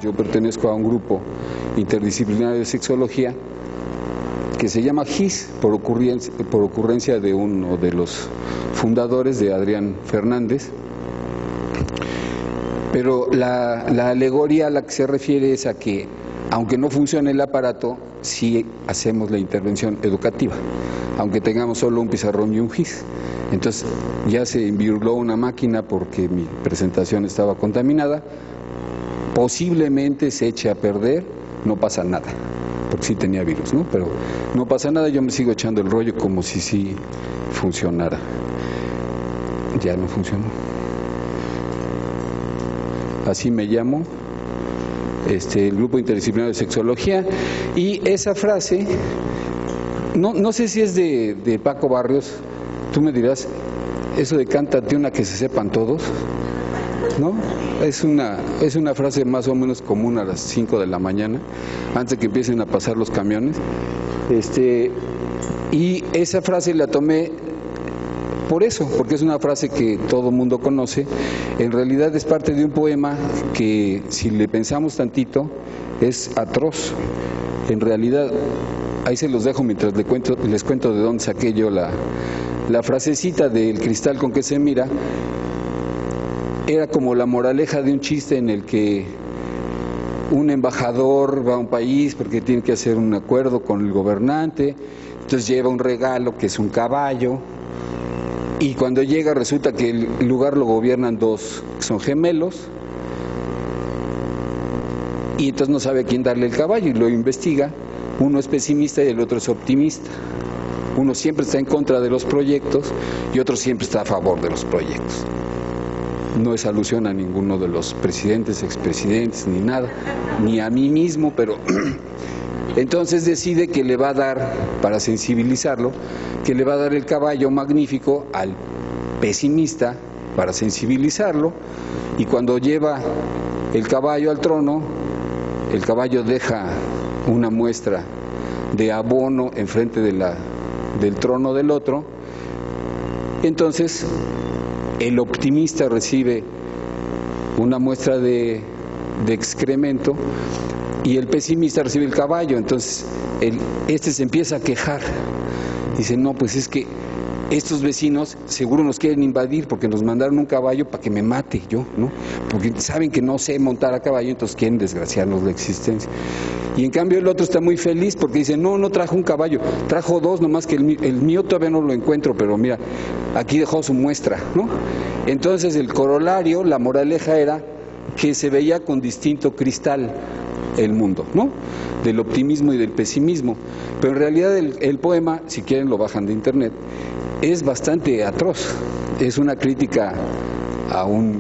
yo pertenezco a un grupo interdisciplinario de sexología que se llama GIS, por ocurrencia de uno de los fundadores, de Adrián Fernández. Pero la alegoría a la que se refiere es a que, aunque no funcione el aparato, sí hacemos la intervención educativa, aunque tengamos solo un pizarrón y un GIS. Entonces ya se inviruló una máquina porque mi presentación estaba contaminada, posiblemente se eche a perder, no pasa nada, porque sí tenía virus, ¿no? Pero no pasa nada, yo me sigo echando el rollo como si sí funcionara. Ya no funcionó. Así me llamo, el Grupo Interdisciplinario de Sexología, y esa frase, no sé si es de Paco Barrios, tú me dirás, eso de cántate una que se sepan todos, ¿no? Es una frase más o menos común a las 5 de la mañana, antes de que empiecen a pasar los camiones, y esa frase la tomé por eso, porque es una frase que todo mundo conoce. En realidad es parte de un poema que, si le pensamos tantito, es atroz. En realidad, ahí se los dejo mientras les cuento de dónde saqué yo la frasecita del cristal con que se mira. Era como la moraleja de un chiste en el que un embajador va a un país porque tiene que hacer un acuerdo con el gobernante, entonces lleva un regalo que es un caballo. Y cuando llega resulta que el lugar lo gobiernan dos que son gemelos, y entonces no sabe a quién darle el caballo y lo investiga. Uno es pesimista y el otro es optimista. Uno siempre está en contra de los proyectos y otro siempre está a favor de los proyectos. No es alusión a ninguno de los presidentes, expresidentes, ni nada, ni a mí mismo, pero entonces decide que le va a dar, para sensibilizarlo, que le va a dar el caballo magnífico al pesimista para sensibilizarlo, y cuando lleva el caballo al trono, el caballo deja una muestra de abono enfrente del trono del otro. Entonces el optimista recibe una muestra de excremento y el pesimista recibe el caballo. Entonces este se empieza a quejar, dice, no, pues es que estos vecinos seguro nos quieren invadir porque nos mandaron un caballo para que me mate yo, ¿no? Porque saben que no sé montar a caballo, entonces quieren desgraciarnos la existencia. Y en cambio el otro está muy feliz porque dice, no trajo un caballo, trajo dos, nomás que el mío todavía no lo encuentro, pero mira, aquí dejó su muestra, ¿no? Entonces el corolario, la moraleja era que se veía con distinto cristal el mundo, ¿no? Del optimismo y del pesimismo. Pero en realidad el poema, si quieren lo bajan de internet, es bastante atroz. Es una crítica a un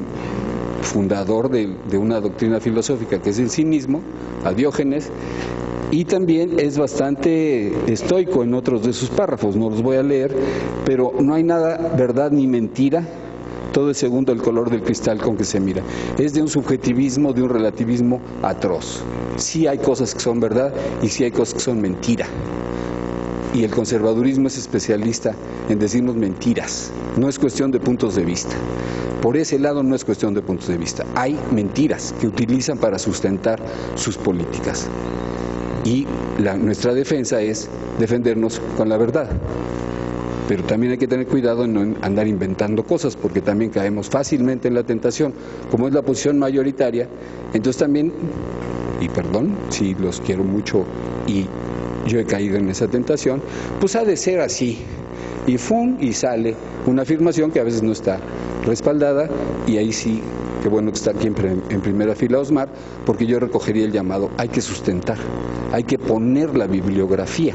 fundador de una doctrina filosófica que es el cinismo, a Diógenes, y también es bastante estoico en otros de sus párrafos. No los voy a leer, pero no hay nada verdad ni mentira. Todo es según el color del cristal con que se mira. Es de un subjetivismo, de un relativismo atroz. Sí hay cosas que son verdad y sí hay cosas que son mentira. Y el conservadurismo es especialista en decirnos mentiras. No es cuestión de puntos de vista. Por ese lado no es cuestión de puntos de vista. Hay mentiras que utilizan para sustentar sus políticas. Y nuestra defensa es defendernos con la verdad. Pero también hay que tener cuidado en no andar inventando cosas, porque también caemos fácilmente en la tentación. Como es la posición mayoritaria, entonces también, y perdón, si los quiero mucho y yo he caído en esa tentación, pues ha de ser así. Y sale una afirmación que a veces no está respaldada, y ahí sí, qué bueno que está aquí en primera fila Osmar, porque yo recogería el llamado, hay que sustentar, hay que poner la bibliografía.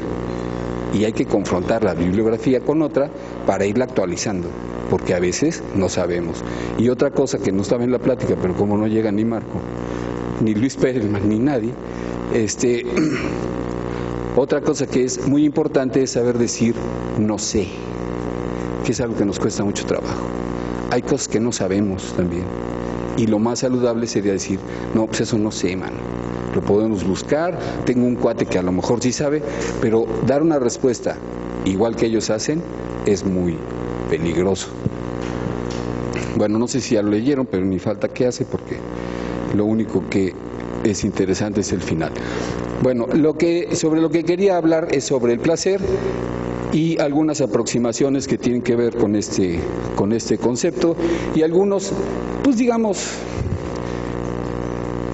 Y hay que confrontar la bibliografía con otra para irla actualizando, porque a veces no sabemos. Y otra cosa que no estaba en la plática, pero como no llega ni Marco, ni Luis Perelman, ni nadie, otra cosa que es muy importante es saber decir no sé, que es algo que nos cuesta mucho trabajo. Hay cosas que no sabemos también, y lo más saludable sería decir, no, pues eso no sé, mano. Lo podemos buscar, tengo un cuate que a lo mejor sí sabe, pero dar una respuesta igual que ellos hacen es muy peligroso. Bueno, no sé si ya lo leyeron, pero ni falta que hace, porque lo único que es interesante, es el final. Bueno, sobre lo que quería hablar es sobre el placer y algunas aproximaciones que tienen que ver con este concepto y algunos, pues digamos,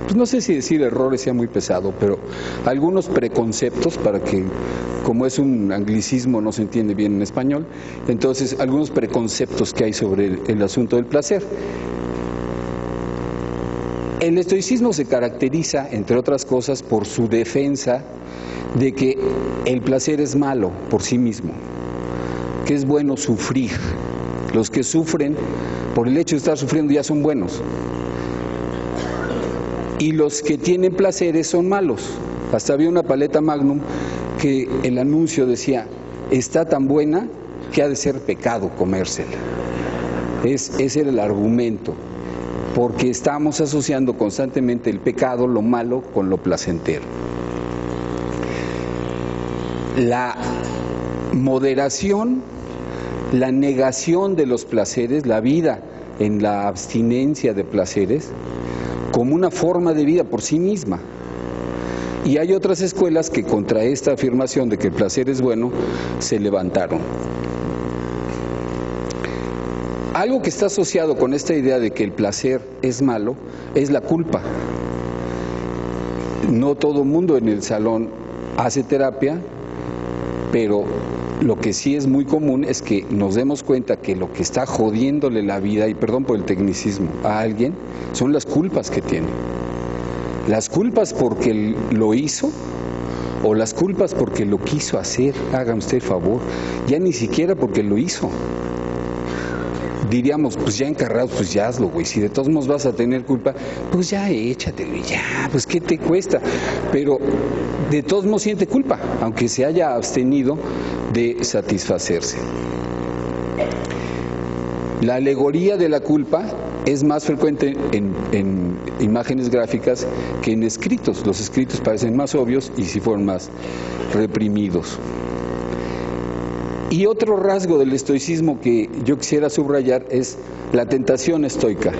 pues no sé si decir errores sea muy pesado, pero algunos preconceptos para que, como es un anglicismo, no se entiende bien en español, entonces algunos preconceptos que hay sobre el asunto del placer. El estoicismo se caracteriza, entre otras cosas, por su defensa de que el placer es malo por sí mismo, que es bueno sufrir. Los que sufren, por el hecho de estar sufriendo, ya son buenos. Y los que tienen placeres son malos. Hasta había una paleta Magnum que el anuncio decía, está tan buena que ha de ser pecado comérsela. Ese era el argumento, porque estamos asociando constantemente el pecado, lo malo, con lo placentero. La moderación, la negación de los placeres, la vida en la abstinencia de placeres, como una forma de vida por sí misma. Y hay otras escuelas que contra esta afirmación de que el placer es bueno, se levantaron. Algo que está asociado con esta idea de que el placer es malo es la culpa. No todo el mundo en el salón hace terapia, pero lo que sí es muy común es que nos demos cuenta que lo que está jodiéndole la vida, y perdón por el tecnicismo, a alguien, son las culpas que tiene. Las culpas porque lo hizo o las culpas porque lo quiso hacer, haga usted el favor, ya ni siquiera porque lo hizo. Diríamos, pues ya encarrados, pues ya hazlo, güey. Si de todos modos vas a tener culpa, pues ya échatelo y ya, pues ¿qué te cuesta? Pero de todos modos siente culpa, aunque se haya abstenido de satisfacerse. La alegoría de la culpa es más frecuente en imágenes gráficas que en escritos. Los escritos parecen más obvios y si fueron más reprimidos. Y otro rasgo del estoicismo que yo quisiera subrayar es la tentación estoica.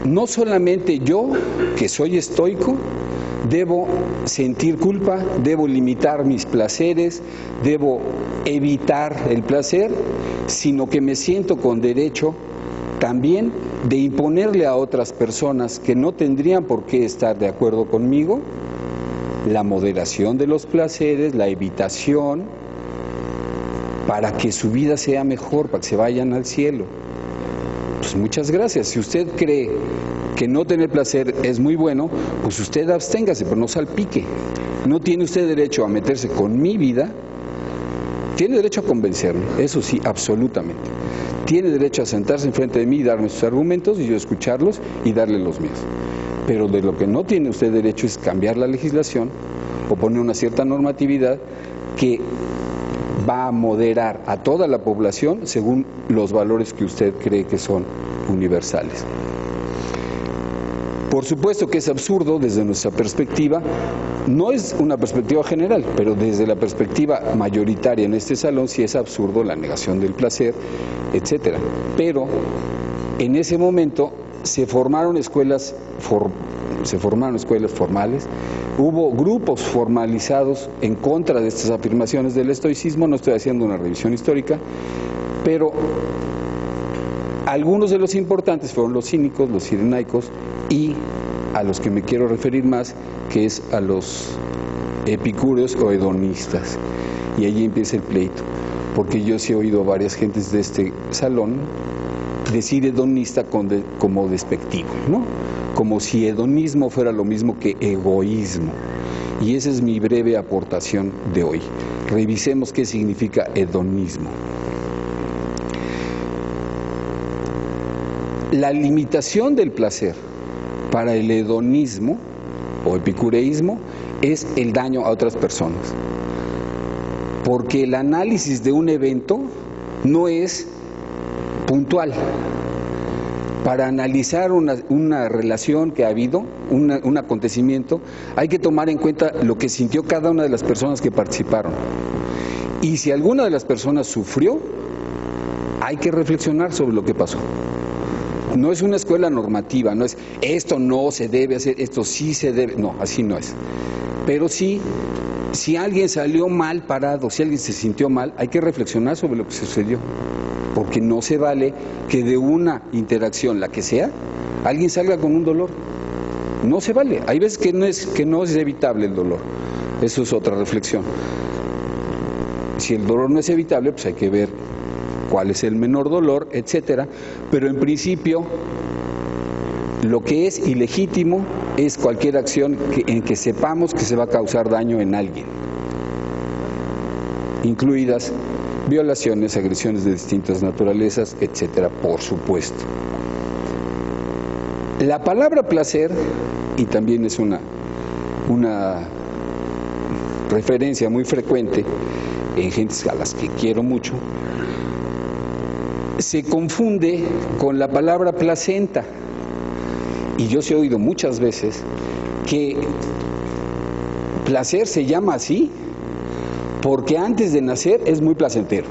No solamente yo, que soy estoico, debo sentir culpa, debo limitar mis placeres, debo evitar el placer, sino que me siento con derecho también de imponerle a otras personas que no tendrían por qué estar de acuerdo conmigo la moderación de los placeres, la evitación, para que su vida sea mejor, para que se vayan al cielo. Pues muchas gracias. Si usted cree que no tener placer es muy bueno, pues usted absténgase, pero no salpique. No tiene usted derecho a meterse con mi vida. Tiene derecho a convencerme, eso sí, absolutamente. Tiene derecho a sentarse enfrente de mí y darme sus argumentos y yo escucharlos y darle los míos. Pero de lo que no tiene usted derecho es cambiar la legislación o poner una cierta normatividad que va a moderar a toda la población según los valores que usted cree que son universales. Por supuesto que es absurdo desde nuestra perspectiva, no es una perspectiva general, pero desde la perspectiva mayoritaria en este salón sí es absurdo la negación del placer, etcétera. Pero en ese momento se formaron escuelas formales, hubo grupos formalizados en contra de estas afirmaciones del estoicismo. No estoy haciendo una revisión histórica, pero algunos de los importantes fueron los cínicos, los cirenaicos y a los que me quiero referir más, que es a los epicúreos o hedonistas. Y allí empieza el pleito, porque yo sí he oído a varias gentes de este salón decir hedonista como despectivo, ¿no? Como si hedonismo fuera lo mismo que egoísmo. Y esa es mi breve aportación de hoy. Revisemos qué significa hedonismo. La limitación del placer para el hedonismo o epicureísmo es el daño a otras personas. Porque el análisis de un evento no es puntual. Para analizar una relación que ha habido, un acontecimiento, hay que tomar en cuenta lo que sintió cada una de las personas que participaron. Y si alguna de las personas sufrió, hay que reflexionar sobre lo que pasó. No es una escuela normativa, no es esto no se debe hacer, esto sí se debe, no, así no es. Pero sí, si alguien salió mal parado, si alguien se sintió mal, hay que reflexionar sobre lo que sucedió, porque no se vale que de una interacción, la que sea, alguien salga con un dolor. No se vale. Hay veces que no es evitable el dolor. Eso es otra reflexión. Si el dolor no es evitable, pues hay que ver cuál es el menor dolor, etcétera, pero en principio lo que es ilegítimo es cualquier acción en que sepamos que se va a causar daño en alguien, incluidas violaciones, agresiones de distintas naturalezas, etcétera, por supuesto. La palabra placer, y también es una referencia muy frecuente en gentes a las que quiero mucho, se confunde con la palabra placenta. Y yo sí he oído muchas veces que placer se llama así porque antes de nacer es muy placentero.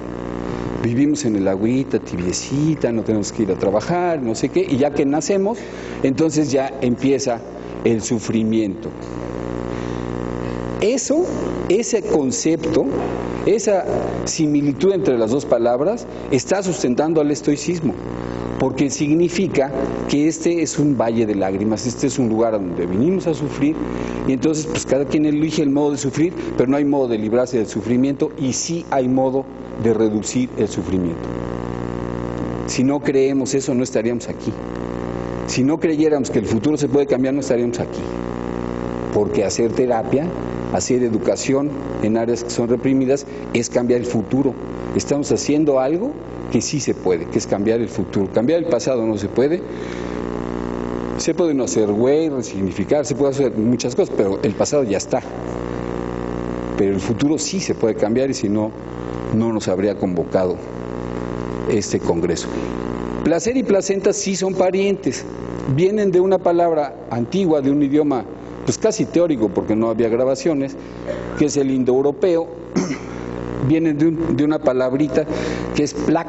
Vivimos en el agüita tibiecita, no tenemos que ir a trabajar, no sé qué, y ya que nacemos, entonces ya empieza el sufrimiento. Ese concepto, esa similitud entre las dos palabras está sustentando al estoicismo, porque significa que este es un valle de lágrimas, este es un lugar donde vinimos a sufrir, y entonces pues cada quien elige el modo de sufrir, pero no hay modo de librarse del sufrimiento, y sí hay modo de reducir el sufrimiento. Si no creemos eso, no estaríamos aquí. Si no creyéramos que el futuro se puede cambiar, no estaríamos aquí. Porque hacer terapia, hacer educación en áreas que son reprimidas, es cambiar el futuro. Estamos haciendo algo que sí se puede, que es cambiar el futuro. Cambiar el pasado no se puede. Se puede no hacer güey, resignificar, se puede hacer muchas cosas, pero el pasado ya está. Pero el futuro sí se puede cambiar, y si no, no nos habría convocado este congreso. Placer y placenta sí son parientes. Vienen de una palabra antigua, de un idioma pues casi teórico, porque no había grabaciones, que es el indoeuropeo. Vienen de una palabrita que es plac.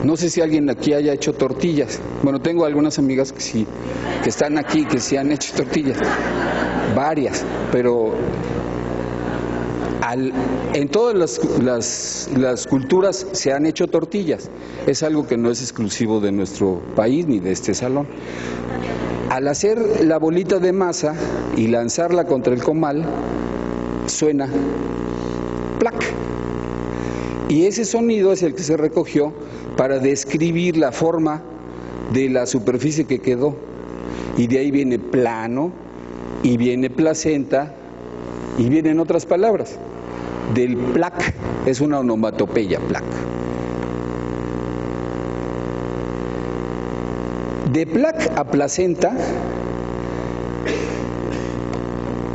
No sé si alguien aquí haya hecho tortillas. Bueno, tengo algunas amigas que sí, que están aquí, que sí han hecho tortillas, varias, pero en todas las culturas se han hecho tortillas. Es algo que no es exclusivo de nuestro país ni de este salón. Al hacer la bolita de masa y lanzarla contra el comal, suena plac. Y ese sonido es el que se recogió para describir la forma de la superficie que quedó. Y de ahí viene plano, y viene placenta, y vienen otras palabras. Del plac, es una onomatopeya, plac. De plac a placenta,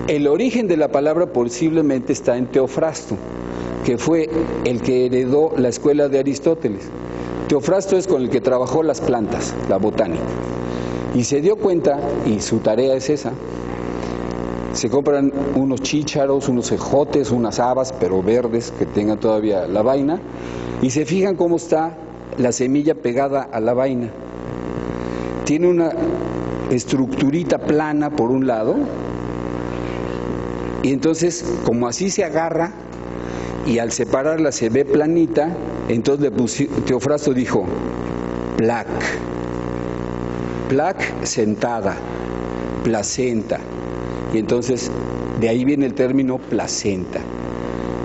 el origen de la palabra posiblemente está en Teofrasto, que fue el que heredó la escuela de Aristóteles. Teofrasto es con el que trabajó las plantas, la botánica, y se dio cuenta, y su tarea es esa: se compran unos chícharos, unos ejotes, unas habas, pero verdes, que tengan todavía la vaina, y se fijan cómo está la semilla pegada a la vaina. Tiene una estructurita plana por un lado, y entonces, como así se agarra, y al separarla se ve planita, entonces Teofrasto dijo, plac, plac sentada, placenta. Y entonces de ahí viene el término placenta,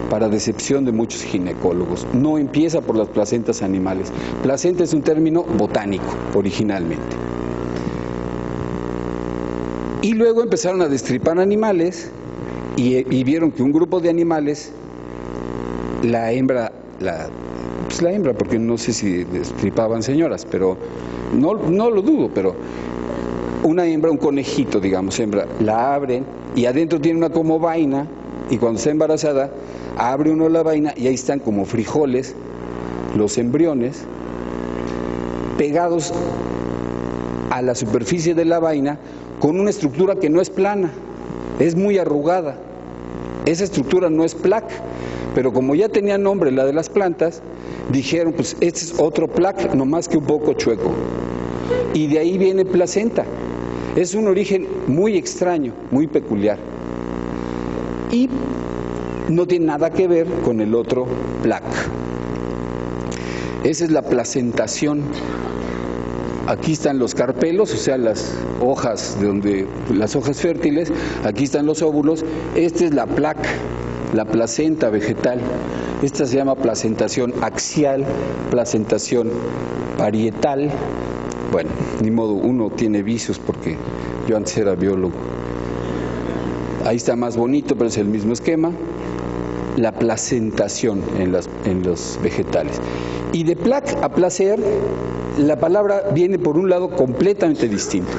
para decepción de muchos ginecólogos. No empieza por las placentas animales. Placenta es un término botánico originalmente. Y luego empezaron a destripar animales y vieron que un grupo de animales, la hembra, porque no sé si destripaban señoras, pero no lo dudo, pero una hembra, un conejito, digamos, hembra, la abren y adentro tiene una como vaina, y cuando está embarazada, abre uno la vaina y ahí están como frijoles, los embriones, pegados a la superficie de la vaina con una estructura que no es plana, es muy arrugada. Esa estructura no es plac, pero como ya tenía nombre la de las plantas, dijeron, pues este es otro plac, nomás que un poco chueco. Y de ahí viene placenta. Es un origen muy extraño, muy peculiar. Y no tiene nada que ver con el otro plac. Esa es la placentación. Aquí están los carpelos, o sea, las hojas las hojas fértiles. Aquí están los óvulos. Esta es la placa, la placenta vegetal. Esta se llama placentación axial, placentación parietal. Bueno, ni modo, uno tiene vicios porque yo antes era biólogo. Ahí está más bonito, pero es el mismo esquema. La placentación en los vegetales. Y de plac a placer, la palabra viene por un lado completamente distinto.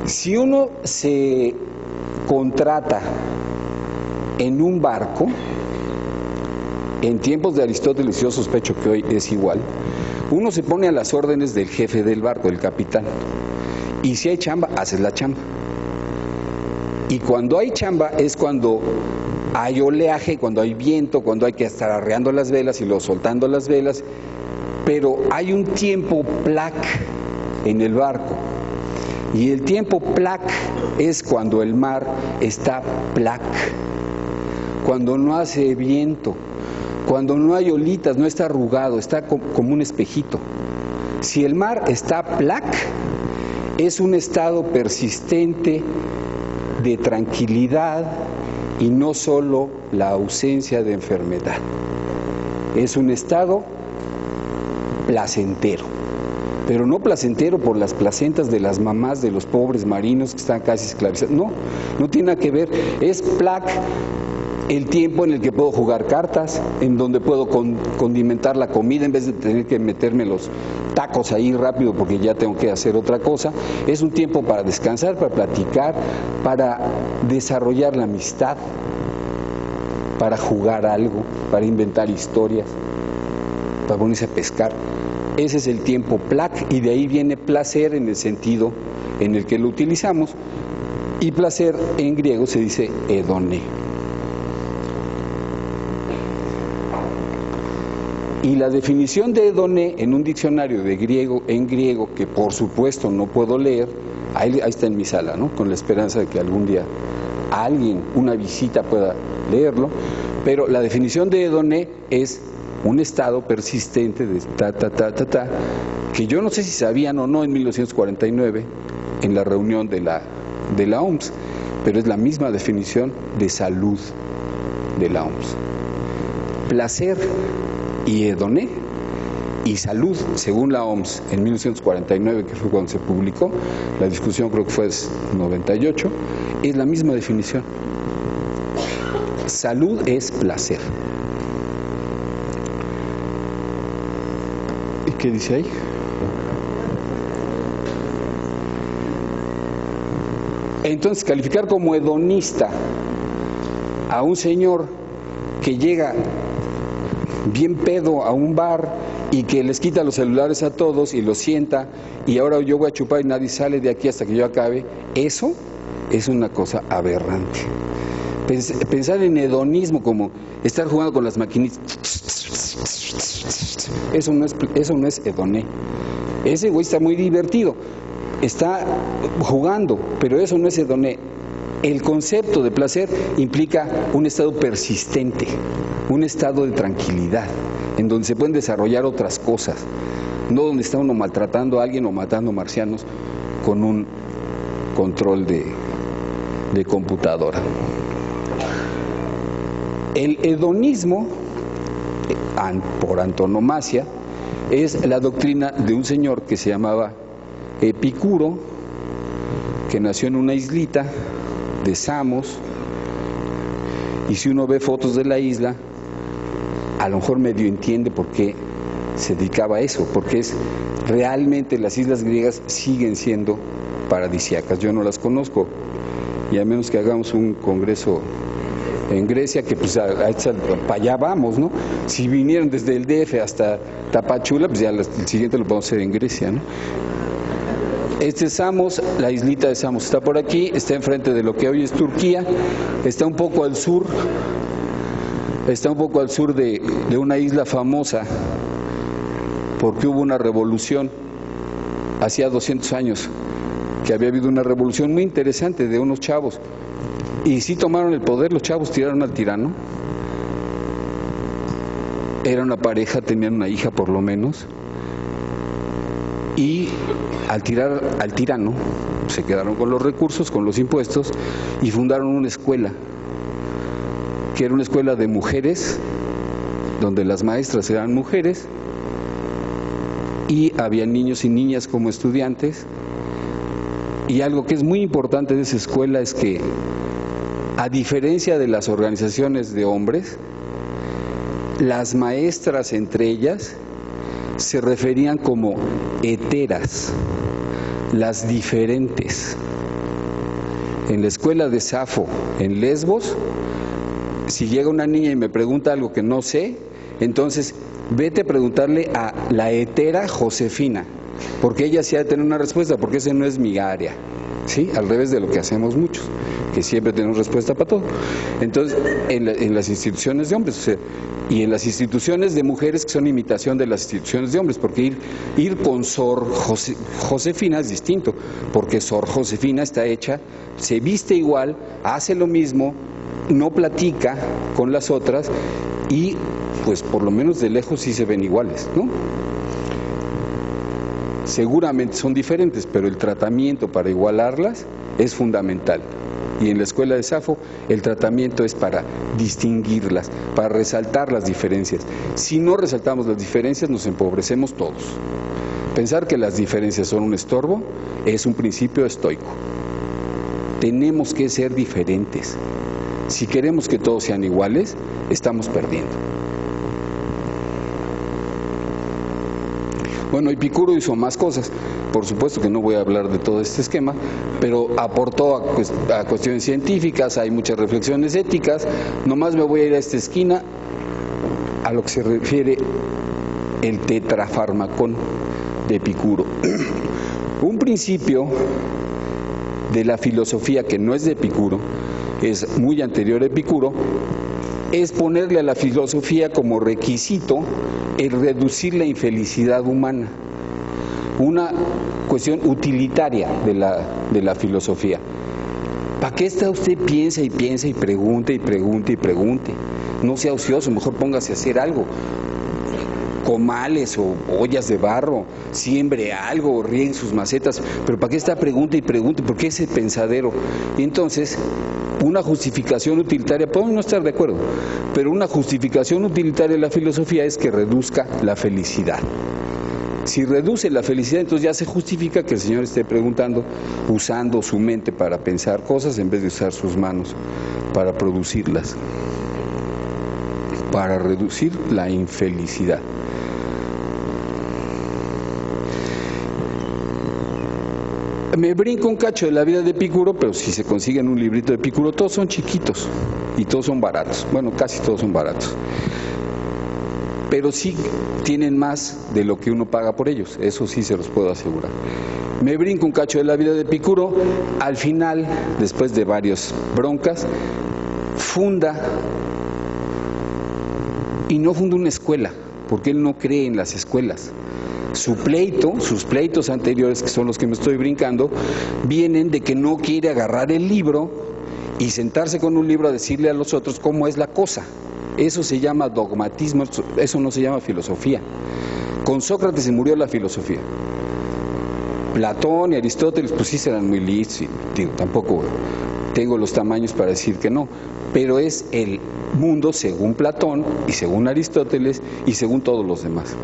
Si uno se contrata en un barco, en tiempos de Aristóteles, yo sospecho que hoy es igual, uno se pone a las órdenes del jefe del barco, del capitán. Y si hay chamba, haces la chamba. Y cuando hay chamba es cuando hay oleaje, cuando hay viento, cuando hay que estar arreando las velas y luego soltando las velas, pero hay un tiempo plac en el barco. Y el tiempo plac es cuando el mar está plac, cuando no hace viento, cuando no hay olitas, no está arrugado, está como un espejito. Si el mar está plac, es un estado persistente de tranquilidad y no solo la ausencia de enfermedad. Es un estado placentero, pero no placentero por las placentas de las mamás de los pobres marinos que están casi esclavizados. No, no tiene nada que ver. Es plac el tiempo en el que puedo jugar cartas, en donde puedo condimentar la comida en vez de tener que meterme los tacos ahí rápido porque ya tengo que hacer otra cosa. Es un tiempo para descansar, para platicar, para desarrollar la amistad, para jugar algo, para inventar historias, para ponerse a pescar. Ese es el tiempo plac y de ahí viene placer en el sentido en el que lo utilizamos. Y placer en griego se dice hedone. Y la definición de hedone en un diccionario de griego en griego, que por supuesto no puedo leer, ahí está en mi sala, ¿no? Con la esperanza de que algún día alguien, una visita, pueda leerlo, pero la definición de hedone es un estado persistente de que yo no sé si sabían o no en 1949 en la reunión de la OMS, pero es la misma definición de salud de la OMS. Placer y hedone y salud, según la OMS, en 1949, que fue cuando se publicó, la discusión creo que fue en 98, es la misma definición. Salud es placer. ¿Y qué dice ahí? Entonces, calificar como hedonista a un señor que llega bien pedo a un bar y que les quita los celulares a todos y los sienta y ahora yo voy a chupar y nadie sale de aquí hasta que yo acabe, eso es una cosa aberrante. Pensar en hedonismo como estar jugando con las maquinitas, eso no es hedoné. Ese güey está muy divertido, está jugando, pero eso no es hedoné. El concepto de placer implica un estado persistente, un estado de tranquilidad, en donde se pueden desarrollar otras cosas, no donde está uno maltratando a alguien o matando marcianos con un control de computadora. El hedonismo, por antonomasia, es la doctrina de un señor que se llamaba Epicuro, que nació en una islita de Samos, y si uno ve fotos de la isla, a lo mejor medio entiende por qué se dedicaba a eso, porque realmente las islas griegas siguen siendo paradisíacas. Yo no las conozco, y a menos que hagamos un congreso en Grecia, que pues para allá vamos, ¿no? Si vinieron desde el DF hasta Tapachula, pues ya el siguiente lo podemos hacer en Grecia, ¿no? Este es Samos, la islita de Samos está por aquí, está enfrente de lo que hoy es Turquía, está un poco al sur Está un poco al sur de una isla famosa porque hubo una revolución hacía 200 años, que había habido una revolución muy interesante de unos chavos. Y sí tomaron el poder, los chavos tiraron al tirano. Era una pareja, tenían una hija por lo menos. Y al tirar al tirano, se quedaron con los recursos, con los impuestos, y fundaron una escuela, que era una escuela de mujeres, donde las maestras eran mujeres, y había niños y niñas como estudiantes. Y algo que es muy importante de esa escuela es que, a diferencia de las organizaciones de hombres, las maestras entre ellas se referían como heteras, las diferentes. En la escuela de Safo, en Lesbos, si llega una niña y me pregunta algo que no sé, entonces vete a preguntarle a la hetera Josefina, porque ella sí ha de tener una respuesta, porque ese no es mi área, ¿sí? Al revés de lo que hacemos muchos, que siempre tenemos respuesta para todo. Entonces, en las instituciones de hombres, o sea, y en las instituciones de mujeres, que son imitación de las instituciones de hombres, porque ir con Sor Josefina es distinto, porque Sor Josefina está hecha, se viste igual, hace lo mismo, no platica con las otras, y pues por lo menos de lejos sí se ven iguales, ¿no? Seguramente son diferentes, pero el tratamiento para igualarlas es fundamental. Y en la escuela de Safo el tratamiento es para distinguirlas, para resaltar las diferencias. Si no resaltamos las diferencias, nos empobrecemos todos. Pensar que las diferencias son un estorbo es un principio estoico. Tenemos que ser diferentes. Si queremos que todos sean iguales, estamos perdiendo. Bueno, Epicuro hizo más cosas. Por supuesto que no voy a hablar de todo este esquema, pero aportó a cuestiones científicas, hay muchas reflexiones éticas. Nomás me voy a ir a esta esquina, a lo que se refiere el tetrafarmacón de Epicuro. Un principio de la filosofía que no es de Epicuro, es muy anterior a Epicuro, es ponerle a la filosofía como requisito el reducir la infelicidad humana, una cuestión utilitaria de la filosofía. ¿Para qué está usted piensa y piensa y pregunte y pregunte y pregunte? No sea ocioso, mejor póngase a hacer algo. Comales o ollas de barro, siembre algo, rieguen sus macetas, pero ¿para qué está pregunte y pregunte? ¿Por qué ese pensadero? Y entonces, una justificación utilitaria, podemos no estar de acuerdo, pero una justificación utilitaria de la filosofía es que reduzca la felicidad. Si reduce la felicidad, entonces ya se justifica que el Señor esté preguntando, usando su mente para pensar cosas en vez de usar sus manos para producirlas, para reducir la infelicidad. Me brinco un cacho de la vida de Epicuro, pero si se consiguen un librito de Epicuro, todos son chiquitos y todos son baratos. Bueno, casi todos son baratos. Pero sí tienen más de lo que uno paga por ellos, eso sí se los puedo asegurar. Me brinco un cacho de la vida de Epicuro, al final, después de varias broncas, funda, y no funda una escuela, porque él no cree en las escuelas. Sus pleitos anteriores, que son los que me estoy brincando, vienen de que no quiere agarrar el libro y sentarse con un libro a decirle a los otros cómo es la cosa. Eso se llama dogmatismo, eso no se llama filosofía. Con Sócrates se murió la filosofía. Platón y Aristóteles, pues sí eran muy listos, digo, tampoco tengo los tamaños para decir que no, pero es el mundo según Platón y según Aristóteles y según todos los demás,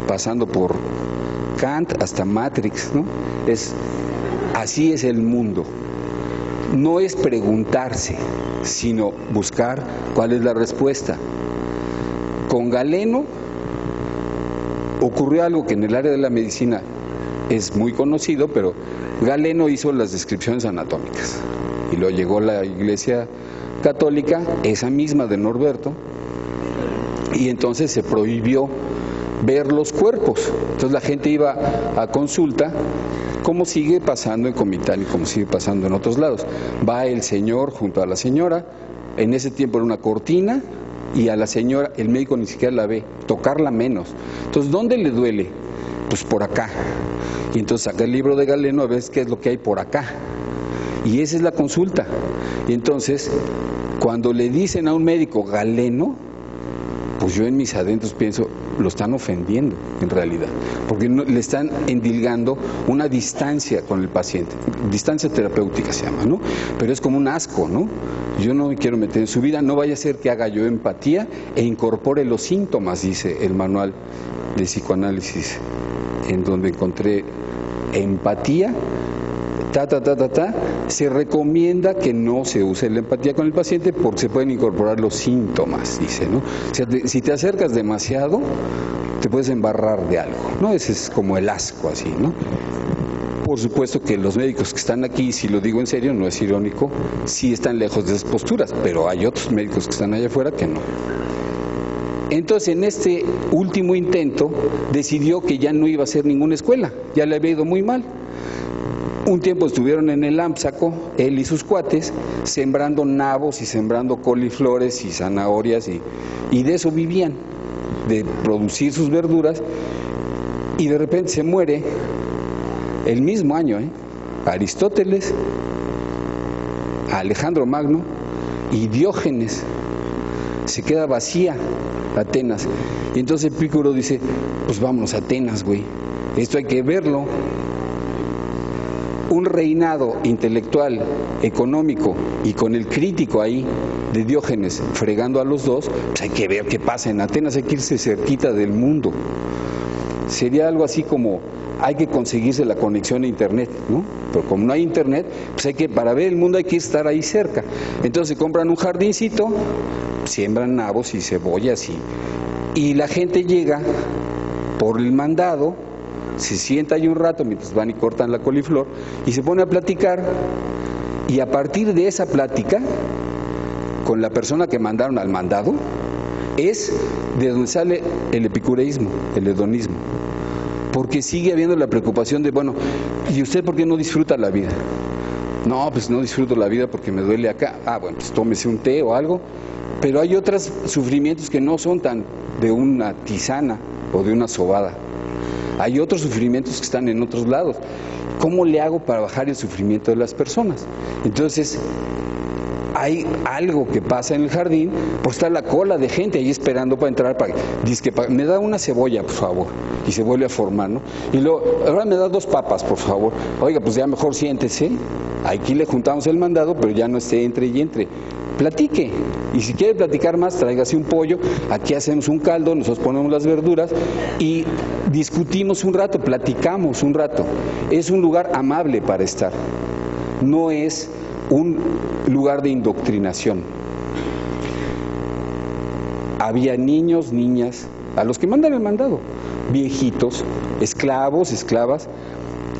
pasando por Kant hasta Matrix, ¿no? Así es el mundo. No es preguntarse, sino buscar cuál es la respuesta. Con Galeno ocurrió algo que en el área de la medicina es muy conocido, pero Galeno hizo las descripciones anatómicas y luego llegó la Iglesia Católica, esa misma de Norberto, y entonces se prohibió ver los cuerpos. Entonces la gente iba a consulta, como sigue pasando en Comitán y como sigue pasando en otros lados. Va el señor junto a la señora, en ese tiempo era una cortina, y a la señora el médico ni siquiera la ve, tocarla menos. Entonces, ¿dónde le duele? Pues por acá. Y entonces saca el libro de Galeno a ver qué es lo que hay por acá. Y esa es la consulta. Y entonces, cuando le dicen a un médico Galeno, pues yo en mis adentros pienso, lo están ofendiendo en realidad, porque no, le están endilgando una distancia con el paciente, distancia terapéutica se llama, ¿no? Pero es como un asco, ¿no? Yo no me quiero meter en su vida, no vaya a ser que haga yo empatía e incorpore los síntomas, dice el manual de psicoanálisis, en donde encontré empatía, se recomienda que no se use la empatía con el paciente porque se pueden incorporar los síntomas, dice, ¿no? O sea, si te acercas demasiado, te puedes embarrar de algo, ¿no? Ese es como el asco, así, ¿no? Por supuesto que los médicos que están aquí, si lo digo en serio, no es irónico, sí están lejos de esas posturas, pero hay otros médicos que están allá afuera que no. Entonces, en este último intento, decidió que ya no iba a hacer ninguna escuela, ya le había ido muy mal. Un tiempo estuvieron en el Ámsaco, él y sus cuates, sembrando nabos y sembrando coliflores y zanahorias, y de eso vivían, de producir sus verduras, y de repente se muere el mismo año, Aristóteles, Alejandro Magno y Diógenes. Se queda vacía Atenas. Y entonces Epicuro dice, pues vámonos a Atenas, güey, esto hay que verlo. Un reinado intelectual, económico y con el crítico ahí de Diógenes fregando a los dos, pues hay que ver qué pasa en Atenas, hay que irse cerquita del mundo. Sería algo así como, hay que conseguirse la conexión a internet, ¿no? Pero como no hay internet, pues para ver el mundo hay que estar ahí cerca. Entonces compran un jardincito, siembran nabos y cebollas y la gente llega por el mandado, se sienta ahí un rato mientras van y cortan la coliflor y se pone a platicar, y a partir de esa plática con la persona que mandaron al mandado es de donde sale el epicureísmo, el hedonismo, porque sigue habiendo la preocupación de, bueno, ¿y usted por qué no disfruta la vida? No, pues no disfruto la vida porque me duele acá. Bueno, pues tómese un té o algo, pero hay otros sufrimientos que no son tan de una tisana o de una sobada. Hay otros sufrimientos que están en otros lados. ¿Cómo le hago para bajar el sufrimiento de las personas? Entonces, hay algo que pasa en el jardín, pues está la cola de gente ahí esperando para entrar, dice que me da una cebolla, por favor, y se vuelve a formar, ¿no? Y luego, ahora me da 2 papas, por favor. Oiga, pues ya mejor siéntese, aquí le juntamos el mandado, pero ya no esté entre y entre. Platique, y si quiere platicar más, tráigase un pollo, aquí hacemos un caldo, nosotros ponemos las verduras y discutimos un rato, platicamos un rato. Es un lugar amable para estar, no es un lugar de indoctrinación. Había niños, niñas, a los que mandan el mandado, viejitos, esclavos, esclavas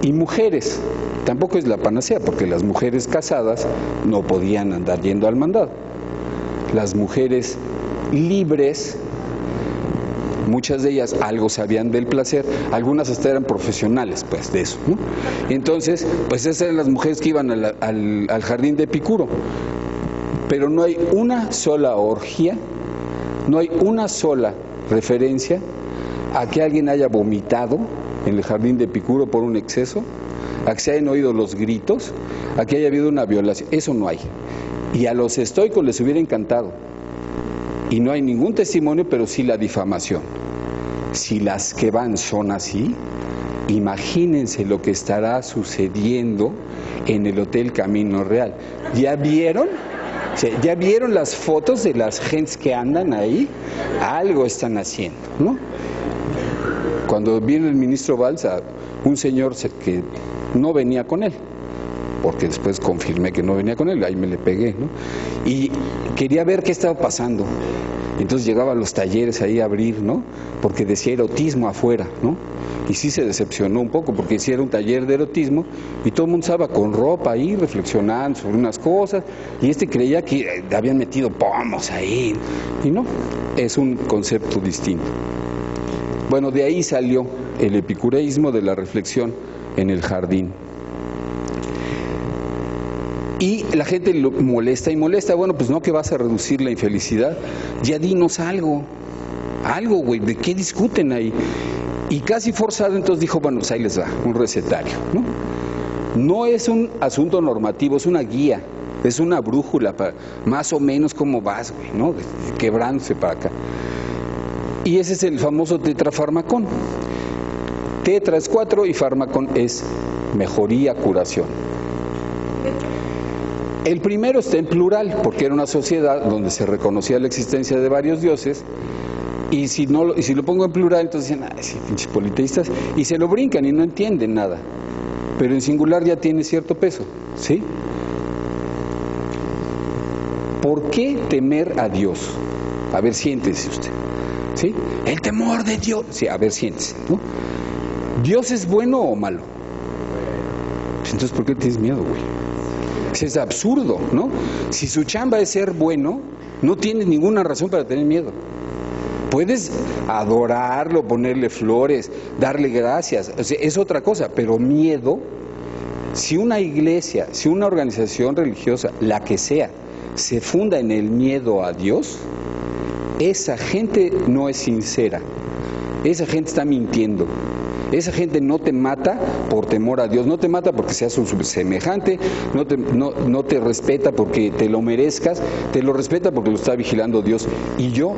y mujeres. Tampoco es la panacea, porque las mujeres casadas no podían andar yendo al mandado. Las mujeres libres, muchas de ellas algo sabían del placer, algunas hasta eran profesionales, pues, de eso, ¿no? Entonces, pues esas eran las mujeres que iban al jardín de Epicuro. Pero no hay una sola orgía, no hay una sola referencia a que alguien haya vomitado en el jardín de Epicuro por un exceso, a que se hayan oído los gritos, a que haya habido una violación. Eso no hay. Y a los estoicos les hubiera encantado. Y no hay ningún testimonio, pero sí la difamación. Si las que van son así, imagínense lo que estará sucediendo en el Hotel Camino Real. ¿Ya vieron? O sea, ¿ya vieron las fotos de las gentes que andan ahí? Algo están haciendo, ¿no? Cuando vino el ministro Valls, un señor que no venía con él, porque después confirmé que no venía con él, ahí me le pegué, ¿no? Y quería ver qué estaba pasando. Entonces llegaba a los talleres ahí a abrir, ¿no? Porque decía erotismo afuera, ¿no? Y sí se decepcionó un poco, porque sí era un taller de erotismo y todo el mundo estaba con ropa ahí reflexionando sobre unas cosas, y creía que habían metido pomos ahí, y no, es un concepto distinto. Bueno, de ahí salió el epicureísmo, de la reflexión en el jardín. Y la gente lo molesta y molesta. Bueno, pues no, que vas a reducir la infelicidad. Ya dinos algo, güey, ¿de qué discuten ahí? Y casi forzado, entonces dijo, bueno, pues ahí les va, un recetario, ¿no? No es un asunto normativo, es una guía, es una brújula para más o menos cómo vas, güey, ¿no? Quebrándose para acá. Y ese es el famoso tetrafármacon. Tetra es 4 y fármacon es mejoría, curación. El primero está en plural, porque era una sociedad donde se reconocía la existencia de varios dioses, y si lo pongo en plural, entonces dicen, ay, sí, pinches politeístas, y se lo brincan y no entienden nada. Pero en singular ya tiene cierto peso, ¿sí? ¿Por qué temer a Dios? A ver, siéntese usted, ¿sí? El temor de Dios, sí, a ver, siéntese, ¿no? ¿Dios es bueno o malo? Entonces, ¿por qué tienes miedo, güey? Es absurdo, ¿no? Si su chamba es ser bueno, no tienes ninguna razón para tener miedo. Puedes adorarlo, ponerle flores, darle gracias, o sea, es otra cosa, pero miedo, si una iglesia, si una organización religiosa, la que sea, se funda en el miedo a Dios, esa gente no es sincera, esa gente está mintiendo. Esa gente no te mata por temor a Dios, no te mata porque seas un semejante, no te respeta porque te lo merezcas, te lo respeta porque lo está vigilando Dios. Y yo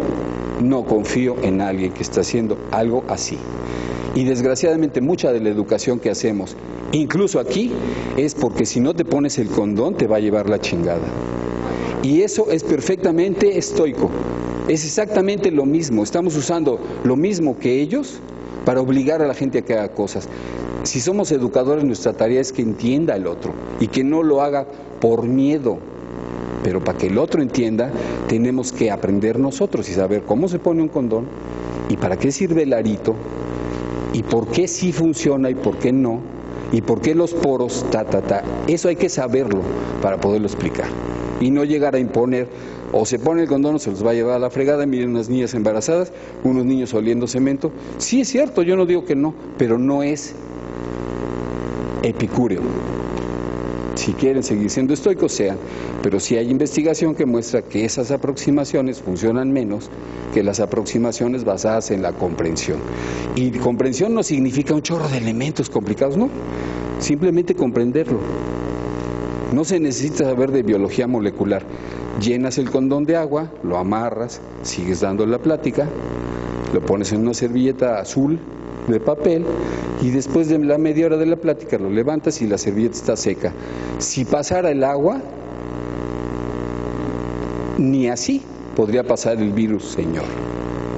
no confío en alguien que está haciendo algo así. Y desgraciadamente mucha de la educación que hacemos, incluso aquí, es porque si no te pones el condón te va a llevar la chingada. Y eso es perfectamente estoico, es exactamente lo mismo, estamos usando lo mismo que ellos para obligar a la gente a que haga cosas. Si somos educadores, nuestra tarea es que entienda al otro y que no lo haga por miedo. Pero para que el otro entienda, tenemos que aprender nosotros y saber cómo se pone un condón y para qué sirve el arito y por qué sí funciona y por qué no y por qué los poros, Eso hay que saberlo para poderlo explicar y no llegar a imponer. O se pone el condón o se los va a llevar a la fregada. Miren unas niñas embarazadas, unos niños oliendo cemento. Sí es cierto, yo no digo que no, pero no es epicúreo. Si quieren seguir siendo estoicos, sean. Pero sí hay investigación que muestra que esas aproximaciones funcionan menos que las aproximaciones basadas en la comprensión. Y comprensión no significa un chorro de elementos complicados, no. Simplemente comprenderlo. No se necesita saber de biología molecular. Llenas el condón de agua, lo amarras, sigues dando la plática, lo pones en una servilleta azul de papel y después de la media hora de la plática lo levantas y la servilleta está seca. Si pasara el agua, ni así podría pasar el virus, señor.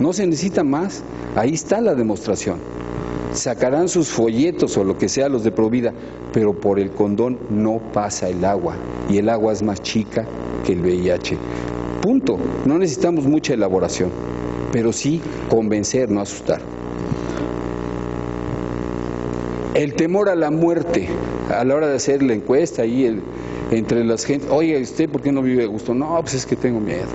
No se necesita más, ahí está la demostración. Sacarán sus folletos o lo que sea los de Provida, pero por el condón no pasa el agua y el agua es más chica que el VIH. Punto. No necesitamos mucha elaboración, pero sí convencer, no asustar. El temor a la muerte, a la hora de hacer la encuesta ahí entre las gente, oye, ¿usted por qué no vive a gusto? No, pues es que tengo miedo.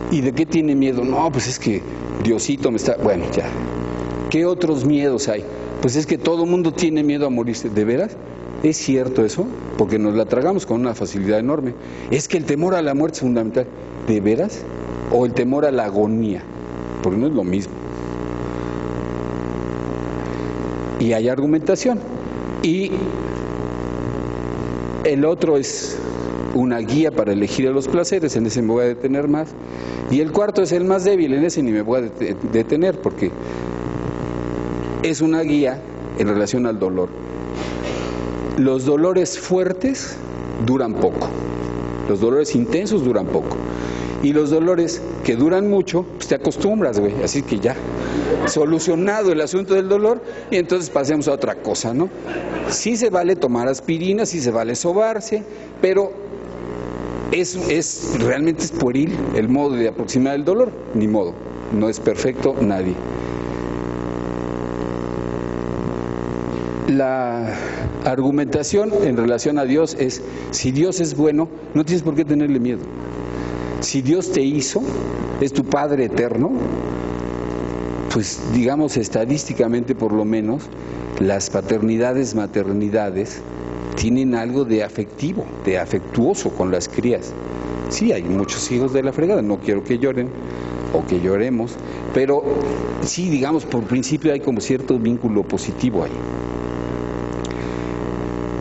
¿Y de qué tiene miedo? No, pues es que Diosito me está... Bueno, ya. ¿Qué otros miedos hay? Pues es que todo el mundo tiene miedo a morirse. ¿De veras? ¿Es cierto eso? Porque nos la tragamos con una facilidad enorme. Es que el temor a la muerte es fundamental. ¿De veras? ¿O el temor a la agonía? Porque no es lo mismo. Y hay argumentación. Y el otro es una guía para elegir a los placeres, en ese me voy a detener más. Y el cuarto es el más débil, en ese ni me voy a detener porque es una guía en relación al dolor. Los dolores fuertes duran poco, los dolores intensos duran poco. Y los dolores que duran mucho, pues te acostumbras, güey. Así que ya, solucionado el asunto del dolor, y entonces pasemos a otra cosa, ¿no? Sí se vale tomar aspirina, sí se vale sobarse, pero realmente es pueril el modo de aproximar el dolor. Ni modo, no es perfecto nadie. La argumentación en relación a Dios es, si Dios es bueno, no tienes por qué tenerle miedo. Si Dios te hizo, es tu Padre eterno, pues digamos estadísticamente por lo menos, las paternidades, maternidades, tienen algo de afectivo, de afectuoso con las crías. Sí, hay muchos hijos de la fregada, no quiero que lloren o que lloremos, pero sí, digamos, por principio hay como cierto vínculo positivo ahí.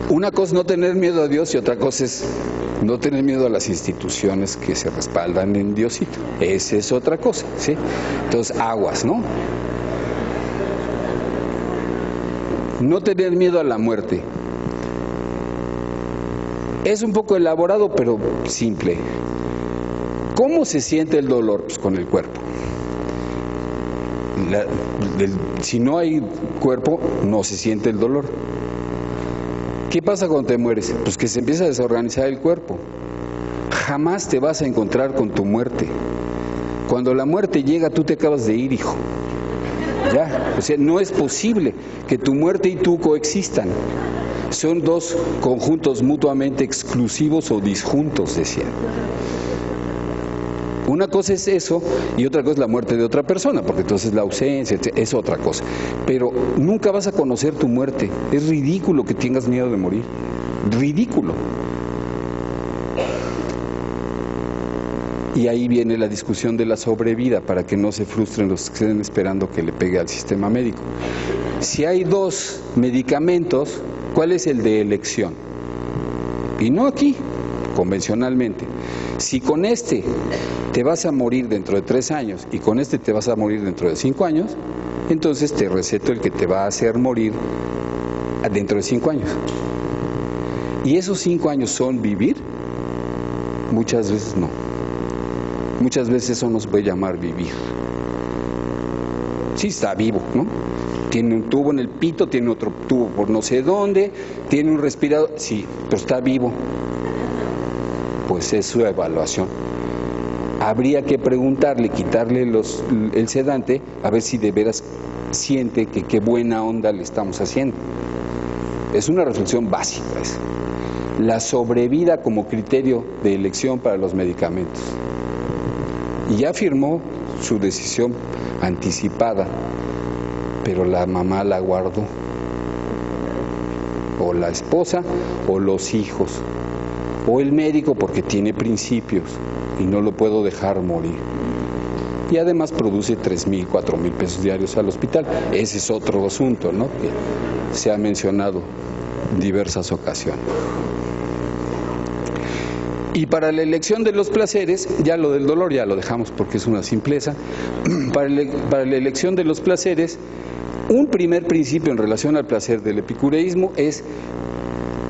Una cosa es no tener miedo a Dios y otra cosa es no tener miedo a las instituciones que se respaldan en Diosito. Esa es otra cosa, ¿sí? Entonces, aguas, ¿no? No tener miedo a la muerte. Es un poco elaborado, pero simple. ¿Cómo se siente el dolor? Pues con el cuerpo. Si no hay cuerpo, no se siente el dolor. ¿Qué pasa cuando te mueres? Pues que se empieza a desorganizar el cuerpo. Jamás te vas a encontrar con tu muerte. Cuando la muerte llega, tú te acabas de ir, hijo. Ya, o sea, no es posible que tu muerte y tú coexistan. Son dos conjuntos mutuamente exclusivos o disjuntos, decían. Una cosa es eso y otra cosa es la muerte de otra persona, porque entonces la ausencia es otra cosa. Pero nunca vas a conocer tu muerte. Es ridículo que tengas miedo de morir. Ridículo. Y ahí viene la discusión de la sobrevida para que no se frustren los que estén esperando que le pegue al sistema médico. Si hay dos medicamentos, ¿cuál es el de elección? Y no aquí, convencionalmente. Si con este te vas a morir dentro de 3 años y con este te vas a morir dentro de 5 años, entonces te receto el que te va a hacer morir dentro de 5 años. ¿Y esos 5 años son vivir? Muchas veces no. Muchas veces eso nos puede llamar vivir. Sí, está vivo, ¿no? Tiene un tubo en el pito, tiene otro tubo por no sé dónde, tiene un respirador, sí, pero está vivo. Pues es su evaluación. Habría que preguntarle, quitarle el sedante, a ver si de veras siente que qué buena onda le estamos haciendo. Es una reflexión básica esa. La sobrevida como criterio de elección para los medicamentos. Y ya firmó su decisión anticipada, pero la mamá la guardó. O la esposa o los hijos. O el médico porque tiene principios y no lo puedo dejar morir. Y además produce 3,000, 4,000 pesos diarios al hospital. Ese es otro asunto, ¿no? Que se ha mencionado en diversas ocasiones. Y para la elección de los placeres, ya lo del dolor ya lo dejamos porque es una simpleza. Para la elección de los placeres, un primer principio en relación al placer del epicureísmo es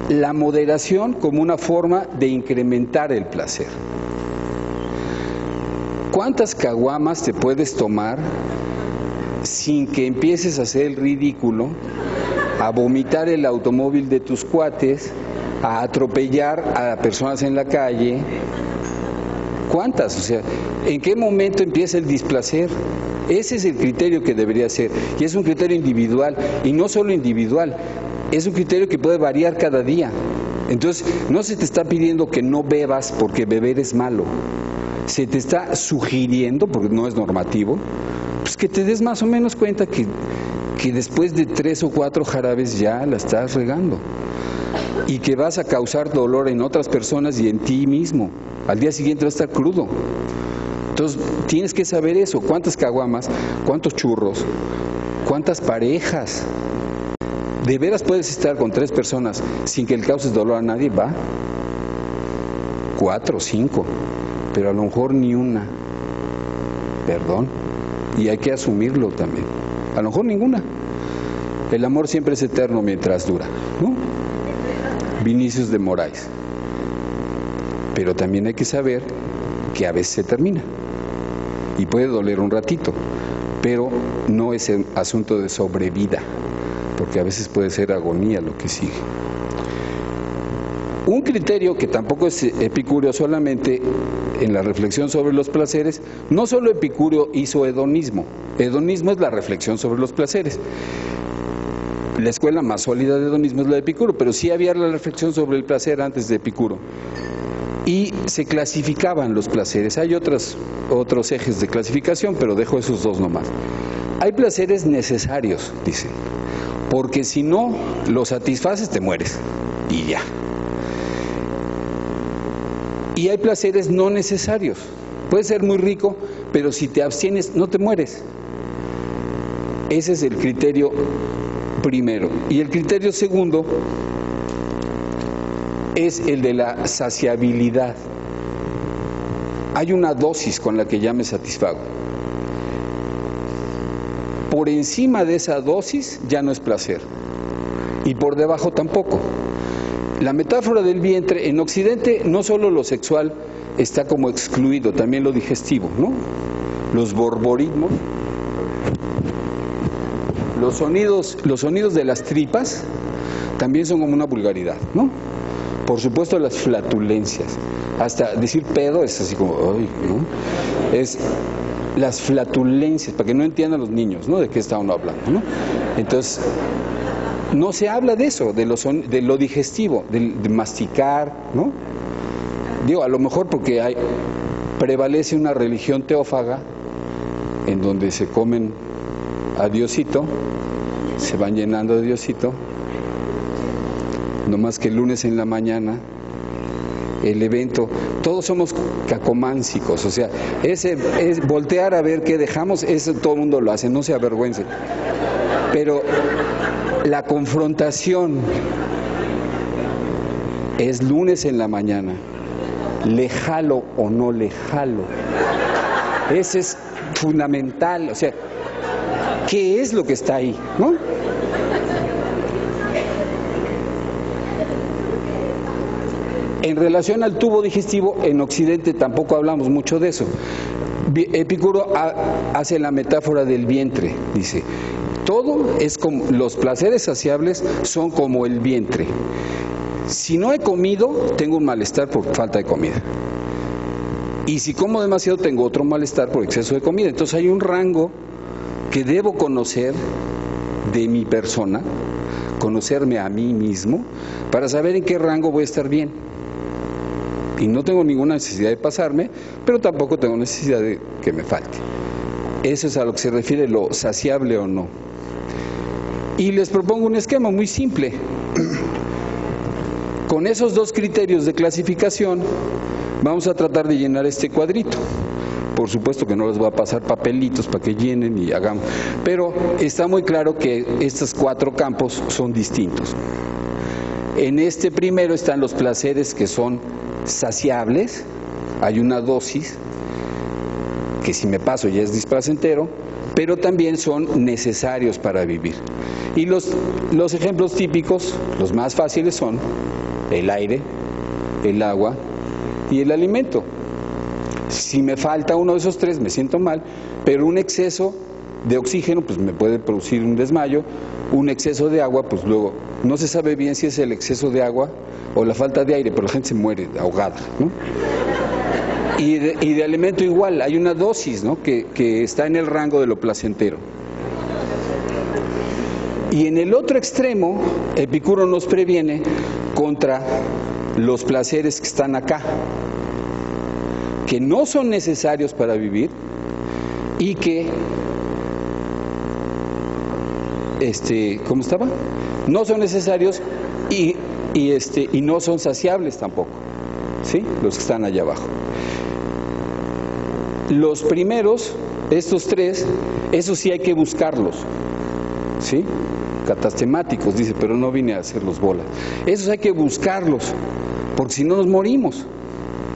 la moderación como una forma de incrementar el placer. ¿Cuántas caguamas te puedes tomar sin que empieces a hacer el ridículo, a vomitar el automóvil de tus cuates, a atropellar a personas en la calle? ¿Cuántas? O sea, ¿en qué momento empieza el displacer? Ese es el criterio que debería ser, y es un criterio individual, y no solo individual, es un criterio que puede variar cada día. Entonces, no se te está pidiendo que no bebas porque beber es malo. Se te está sugiriendo, porque no es normativo, pues que te des más o menos cuenta que después de 3 o 4 jarabes ya la estás regando. Y que vas a causar dolor en otras personas y en ti mismo. Al día siguiente vas a estar crudo. Entonces, tienes que saber eso. ¿Cuántas caguamas? ¿Cuántos churros? ¿Cuántas parejas? ¿De veras puedes estar con 3 personas sin que le causes dolor a nadie? Va. 4, 5, pero a lo mejor ni una. Perdón. Y hay que asumirlo también. A lo mejor ninguna. El amor siempre es eterno mientras dura, ¿no? Vinicius de Moraes. Pero también hay que saber que a veces se termina. Y puede doler un ratito, pero no es un asunto de sobrevida, porque a veces puede ser agonía lo que sigue. Un criterio que tampoco es epicúreo solamente en la reflexión sobre los placeres, no solo Epicúreo hizo hedonismo. Hedonismo es la reflexión sobre los placeres. La escuela más sólida de hedonismo es la de Epicuro, pero sí había la reflexión sobre el placer antes de Epicuro. Y se clasificaban los placeres. Hay otros ejes de clasificación, pero dejo esos 2 nomás. Hay placeres necesarios, dicen, porque si no los satisfaces te mueres. y ya. Y hay placeres no necesarios. Puedes ser muy rico, pero si te abstienes no te mueres. Ese es el criterio primero. Y el criterio segundo es el de la saciabilidad. Hay una dosis con la que ya me satisfago. Por encima de esa dosis ya no es placer. Y por debajo tampoco. La metáfora del vientre, en Occidente no solo lo sexual está como excluido, también lo digestivo, ¿no? Los borborismos, los sonidos de las tripas también son como una vulgaridad, ¿no? Por supuesto las flatulencias, hasta decir pedo es así como, ay, ¿no? Es las flatulencias, para que no entiendan los niños, ¿no? De qué está uno hablando, ¿no? Entonces, no se habla de eso, de lo digestivo, de masticar, ¿no? Digo, a lo mejor porque prevalece una religión teófaga en donde se comen a Diosito, se van llenando de Diosito, no más que el lunes en la mañana, el evento, todos somos cacománsicos, o sea, es voltear a ver qué dejamos, eso todo el mundo lo hace, no se avergüence. Pero la confrontación es lunes en la mañana, le jalo o no le jalo. Ese es fundamental, o sea, ¿qué es lo que está ahí, no? En relación al tubo digestivo, en Occidente tampoco hablamos mucho de eso. Epicuro hace la metáfora del vientre, dice, todo es como, los placeres saciables son como el vientre. Si no he comido, tengo un malestar por falta de comida. Y si como demasiado, tengo otro malestar por exceso de comida. Entonces hay un rango que debo conocer de mi persona, conocerme a mí mismo, para saber en qué rango voy a estar bien. Y no tengo ninguna necesidad de pasarme, pero tampoco tengo necesidad de que me falte. Eso es a lo que se refiere lo saciable o no. Y les propongo un esquema muy simple. Con esos dos criterios de clasificación, vamos a tratar de llenar este cuadrito. Por supuesto que no les voy a pasar papelitos para que llenen y hagamos. Pero está muy claro que estos 4 campos son distintos. En este primero están los placeres que son saciables, hay una dosis que si me paso ya es displacentero, pero también son necesarios para vivir. Y los ejemplos típicos, los más fáciles son el aire, el agua y el alimento. Si me falta uno de esos 3 me siento mal, pero un exceso de oxígeno pues me puede producir un desmayo, un exceso de agua pues luego no se sabe bien si es el exceso de agua o la falta de aire, pero la gente se muere ahogada, ¿no? Y de alimento igual, hay una dosis, ¿no? que está en el rango de lo placentero. Y en el otro extremo, Epicuro nos previene contra los placeres que están acá, que no son necesarios para vivir y que, ¿cómo estaba? No son necesarios y no son saciables tampoco, ¿sí? Los que están allá abajo. Los primeros, estos 3, esos sí hay que buscarlos, ¿sí? Catastemáticos, dice, pero no vine a hacerlos bolas. Esos hay que buscarlos, porque si no nos morimos.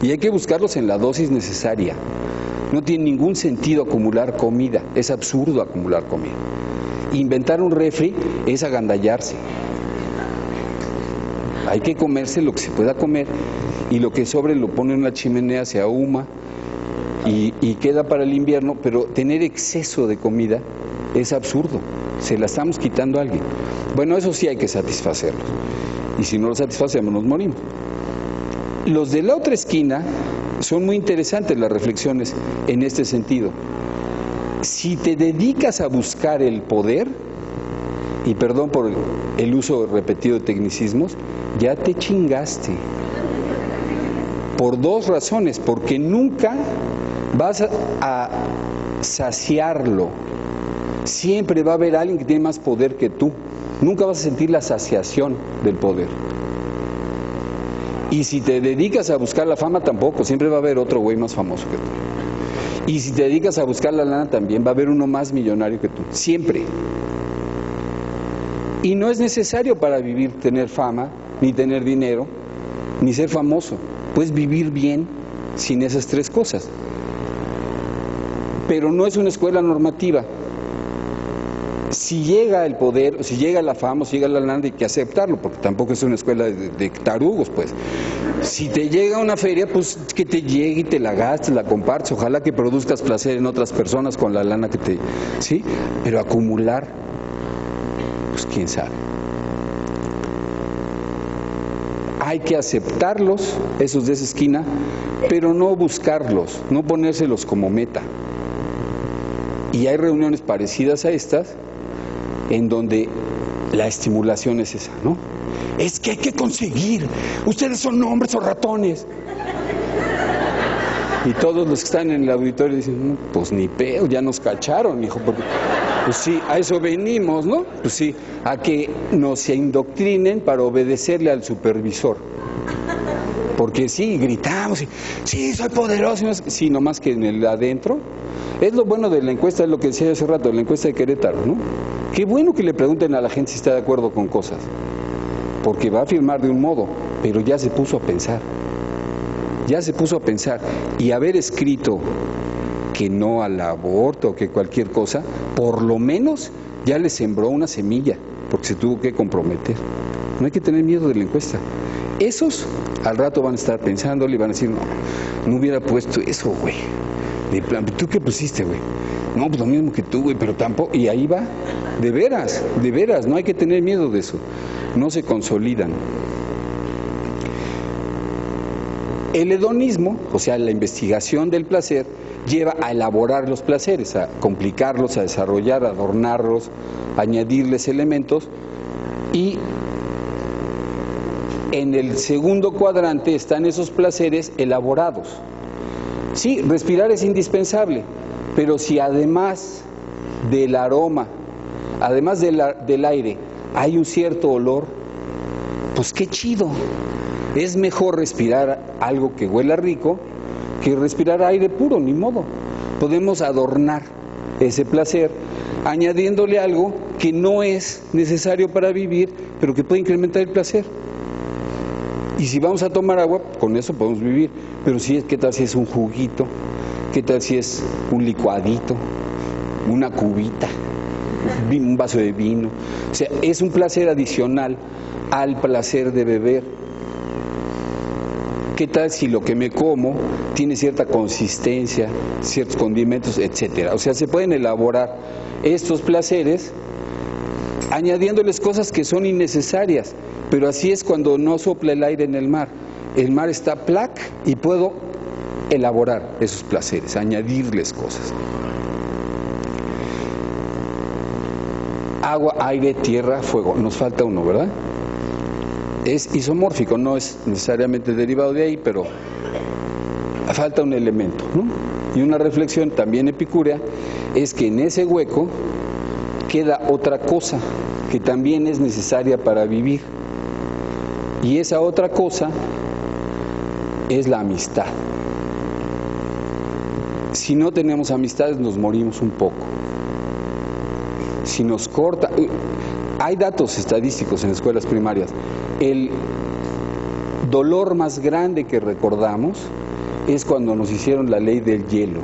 Y hay que buscarlos en la dosis necesaria. No tiene ningún sentido acumular comida, es absurdo acumular comida. Inventar un refri es agandallarse. Hay que comerse lo que se pueda comer y lo que sobre lo pone en una chimenea, se ahuma y queda para el invierno, pero tener exceso de comida es absurdo, se la estamos quitando a alguien. Bueno, eso sí hay que satisfacerlos y si no lo satisfacemos nos morimos. Los de la otra esquina son muy interesantes las reflexiones en este sentido. Si te dedicas a buscar el poder, y perdón por el uso repetido de tecnicismos, ya te chingaste. Por 2 razones, porque nunca vas a saciarlo. Siempre va a haber alguien que tiene más poder que tú. Nunca vas a sentir la saciación del poder. Y si te dedicas a buscar la fama, tampoco, siempre va a haber otro güey más famoso que tú. Y si te dedicas a buscar la lana, también va a haber uno más millonario que tú, siempre. Y no es necesario para vivir tener fama, ni tener dinero, ni ser famoso. Puedes vivir bien sin esas tres cosas. Pero no es una escuela normativa. Si llega el poder, si llega la fama, si llega la lana, hay que aceptarlo, porque tampoco es una escuela de tarugos, pues. Si te llega una feria, pues que te llegue y te la gastes, la compartes, ojalá que produzcas placer en otras personas con la lana que te... ¿Sí? Pero acumular, pues quién sabe. Hay que aceptarlos, esos de esa esquina, pero no buscarlos, no ponérselos como meta. Y hay reuniones parecidas a estas, en donde la estimulación es esa, ¿no? Es que hay que conseguir, ustedes son hombres o ratones. Y todos los que están en el auditorio dicen, no, pues ni pedo, ya nos cacharon, hijo, porque pues sí, a eso venimos, ¿no? Pues sí, a que nos indoctrinen para obedecerle al supervisor. Porque sí, gritamos, sí, soy poderoso, sí, nomás que en el adentro. Es lo bueno de la encuesta, es lo que decía hace rato, de la encuesta de Querétaro, ¿no? Qué bueno que le pregunten a la gente si está de acuerdo con cosas, porque va a afirmar de un modo, pero ya se puso a pensar. Ya se puso a pensar, y haber escrito que no al aborto, que cualquier cosa, por lo menos ya le sembró una semilla, porque se tuvo que comprometer. No hay que tener miedo de la encuesta. Esos al rato van a estar pensándole y van a decir, no hubiera puesto eso, güey. De plan, ¿tú qué pusiste, güey? No, pues lo mismo que tú, güey, pero tampoco. Y ahí va, de veras, no hay que tener miedo de eso. No se consolidan. El hedonismo, o sea, la investigación del placer, lleva a elaborar los placeres, a complicarlos, a desarrollar, a adornarlos, a añadirles elementos. Y en el segundo cuadrante están esos placeres elaborados. Sí, respirar es indispensable, pero si además del aroma, además del aire, hay un cierto olor, pues qué chido. Es mejor respirar algo que huela rico que respirar aire puro, ni modo. Podemos adornar ese placer añadiéndole algo que no es necesario para vivir, pero que puede incrementar el placer. Y si vamos a tomar agua, con eso podemos vivir. Pero ¿qué tal si es un juguito? ¿Qué tal si es un licuadito? Una cubita, un vaso de vino. O sea, es un placer adicional al placer de beber. ¿Qué tal si lo que me como tiene cierta consistencia, ciertos condimentos, etcétera? O sea, se pueden elaborar estos placeres añadiéndoles cosas que son innecesarias, pero así es cuando no sopla el aire en el mar. El mar está plac y puedo elaborar esos placeres, añadirles cosas. Agua, aire, tierra, fuego. Nos falta uno, ¿verdad? Es isomórfico, no es necesariamente derivado de ahí, pero falta un elemento, ¿no? Y una reflexión también epicúrea es que en ese hueco queda otra cosa que también es necesaria para vivir. Y esa otra cosa es la amistad. Si no tenemos amistades, nos morimos un poco. Si nos corta... Hay datos estadísticos en escuelas primarias. El dolor más grande que recordamos es cuando nos hicieron la ley del hielo.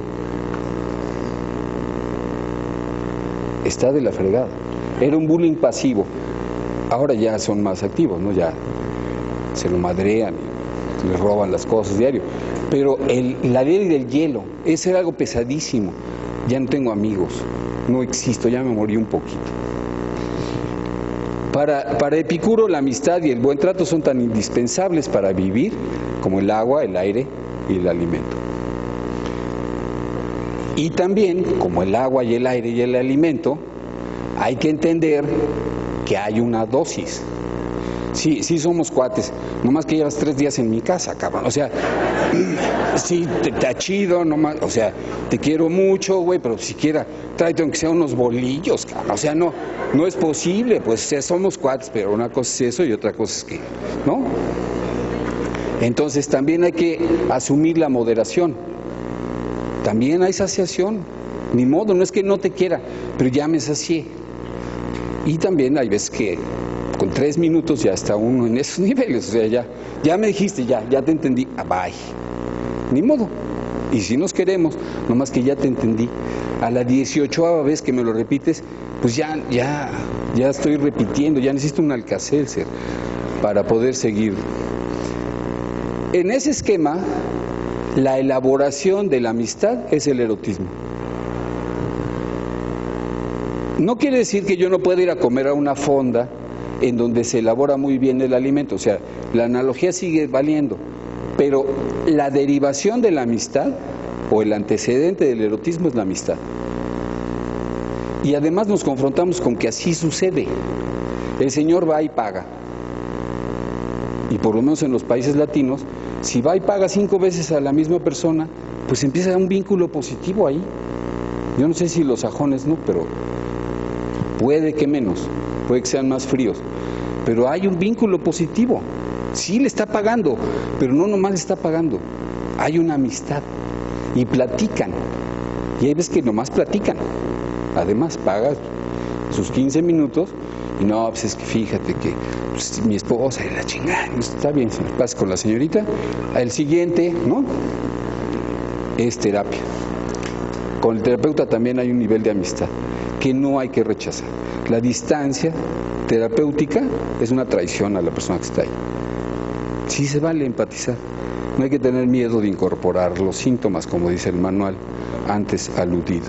Está de la fregada. Era un bullying pasivo. Ahora ya son más activos, ¿no? Ya se lo madrean, les roban las cosas diario. Pero la ley del hielo, ese era algo pesadísimo. Ya no tengo amigos, no existo, ya me morí un poquito. Para Epicuro, la amistad y el buen trato son tan indispensables para vivir como el agua, el aire y el alimento. Y también, como el agua y el aire y el alimento, hay que entender que hay una dosis. Sí somos cuates, nomás que llevas 3 días en mi casa, cabrón. O sea, sí, te chido, nomás, o sea, te quiero mucho, güey, pero siquiera tráete aunque sea unos bolillos, cabrón. O sea, no es posible, pues, o sea, somos cuates, pero una cosa es eso y otra cosa es que, ¿no? Entonces también hay que asumir la moderación. También hay saciación. Ni modo, no es que no te quiera, pero ya me sacié. Y también hay veces que con 3 minutos ya está uno en esos niveles. O sea, ya me dijiste, ya te entendí. Bye. Ni modo. Y si nos queremos, nomás que ya te entendí. A la 18ª vez que me lo repites, pues ya estoy repitiendo, ya necesito un Alka-Seltzer para poder seguir. En ese esquema, la elaboración de la amistad es el erotismo. No quiere decir que yo no pueda ir a comer a una fonda en donde se elabora muy bien el alimento, o sea, la analogía sigue valiendo, pero la derivación de la amistad o el antecedente del erotismo es la amistad. Y además nos confrontamos con que así sucede. El señor va y paga. Y por lo menos en los países latinos, si va y paga 5 veces a la misma persona, pues empieza un vínculo positivo ahí. Yo no sé si los sajones no, pero puede que menos, puede que sean más fríos. Pero hay un vínculo positivo. Sí le está pagando, pero no nomás le está pagando. Hay una amistad. Y platican. Y hay veces que nomás platican. Además paga sus 15 minutos y no, pues es que fíjate que pues, mi esposa y la chingada, está bien, se me pasa con la señorita. El siguiente, ¿no? Es terapia. Con el terapeuta también hay un nivel de amistad que no hay que rechazar. La distancia terapéutica es una traición a la persona que está ahí. Sí se vale empatizar. No hay que tener miedo de incorporar los síntomas, como dice el manual antes aludido.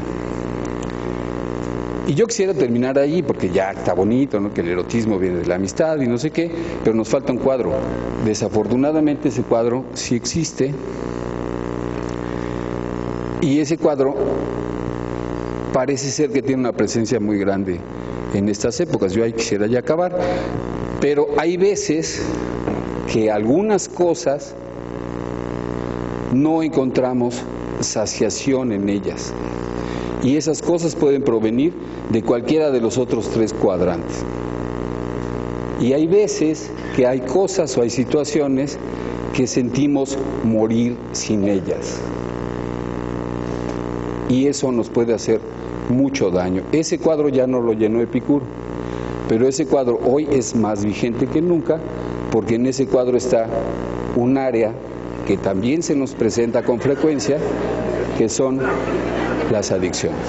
Y yo quisiera terminar ahí, porque ya está bonito, ¿no? Que el erotismo viene de la amistad y no sé qué, pero nos falta un cuadro. Desafortunadamente ese cuadro sí existe, y ese cuadro parece ser que tiene una presencia muy grande en estas épocas. Yo ahí quisiera ya acabar, pero hay veces que algunas cosas no encontramos saciación en ellas. Y esas cosas pueden provenir de cualquiera de los otros 3 cuadrantes. Y hay veces que hay cosas o hay situaciones que sentimos morir sin ellas. Y eso nos puede hacer mucho daño. Ese cuadro ya no lo llenó Epicuro, pero ese cuadro hoy es más vigente que nunca, porque en ese cuadro está un área que también se nos presenta con frecuencia, que son las adicciones.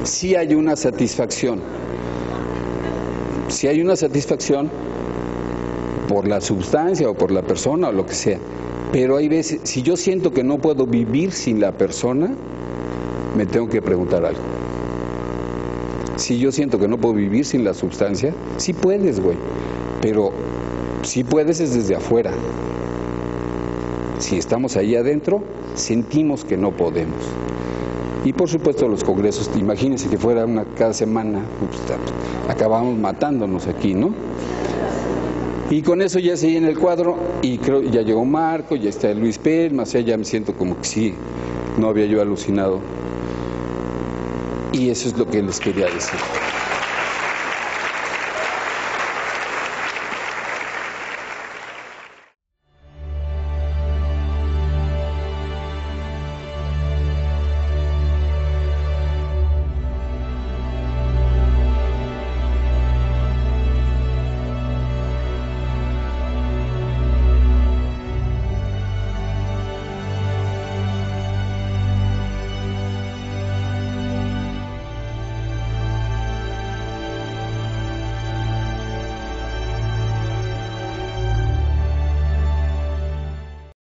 Sí hay una satisfacción, sí hay una satisfacción por la sustancia o por la persona o lo que sea, pero hay veces, si yo siento que no puedo vivir sin la persona, me tengo que preguntar algo. Si yo siento que no puedo vivir sin la sustancia, sí puedes, güey, pero si puedes es desde afuera. Si estamos ahí adentro, sentimos que no podemos. Y por supuesto los congresos, imagínense que fuera una cada semana, pues, acabamos matándonos aquí, ¿no? Y con eso ya se llena el cuadro, y creo ya llegó Marco, ya está Luis Pelma, o sea, ya me siento como que sí, no había yo alucinado. Y eso es lo que les quería decir.